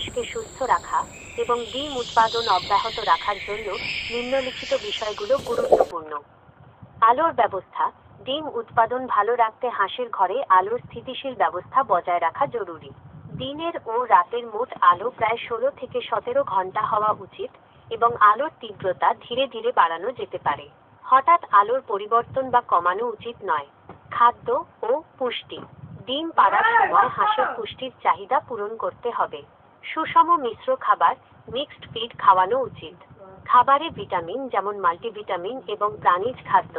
হাঁসকে সুস্থ রাখা এবং ডিম উৎপাদন অব্যাহত রাখার জন্য নিম্নলিখিত বিষয়গুলো গুরুত্বপূর্ণ। আলোর ব্যবস্থা। ডিম উৎপাদন ভালো রাখতে হাঁসের ঘরে আলোর স্থিতিশীল ব্যবস্থা বজায় রাখা জরুরি। দিনের ও রাতের মোট আলো প্রায় 16 থেকে 17 ঘন্টা হওয়া উচিত এবং আলোর তীব্রতা ধীরে ধীরে বাড়ানো যেতে পারে। হঠাৎ আলোর পরিবর্তন বা কমানো উচিত নয়। খাদ্য ও পুষ্টি। ডিম পাড়ার সময় হাঁসের পুষ্টির চাহিদা পূরণ করতে হবে। সুষম মিশ্র খাবার মিক্সড ফিড খাওয়ানো উচিত। খাবারে ভিটামিন যেমন মাল্টিভিটামিন এবং প্রাণীজ খাদ্য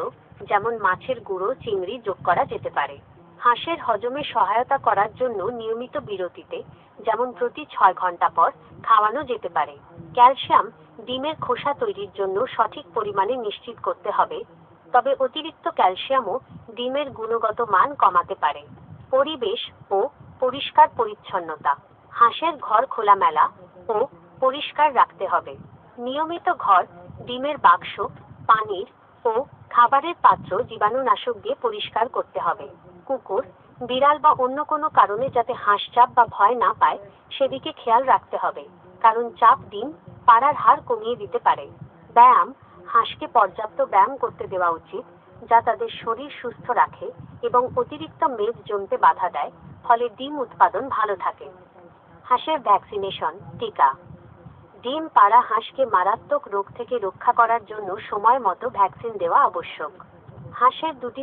যেমন মাছের গুঁড়ো, চিংড়ি যোগ করা যেতে পারে। হাঁসের হজমে সহায়তা করার জন্য নিয়মিত বিরতিতে যেমন প্রতি 6 ঘন্টা পর খাওয়ানো যেতে পারে। ক্যালসিয়াম। ডিমের খোসা তৈরির জন্য সঠিক পরিমাণে নিশ্চিত করতে হবে, তবে অতিরিক্ত ক্যালসিয়ামও ডিমের গুণগত মান কমাতে পারে। পরিবেশ ও পরিষ্কার পরিচ্ছন্নতা। হাঁসের ঘর খোলামেলা ও পরিষ্কার রাখতে হবে। নিয়মিত ঘর, ডিমের বাক্স, পানির ও খাবারের পাত্র জীবাণুনাশক দিয়ে পরিষ্কার করতে হবে। কুকুর, বিড়াল বা অন্য কোনো কারণে যাতে হাঁস চাপ বা ভয় না পায় সেদিকে খেয়াল রাখতে হবে, কারণ চাপ ডিম পাড়ার হার কমিয়ে দিতে পারে। ব্যায়াম। হাঁসকে পর্যাপ্ত ব্যায়াম করতে দেওয়া উচিত, যা তাদের শরীর সুস্থ রাখে এবং অতিরিক্ত মেদ জমতে বাধা দেয়, ফলে ডিম উৎপাদন ভালো থাকে। হাঁসের ভ্যাকসিনেশন, টিকা। ডিম পাড়া হাঁসকে মারাত্মক রোগ থেকে রক্ষা করার জন্য সময় মতো ভ্যাকসিন দেওয়া আবশ্যক। হাঁসের দুটি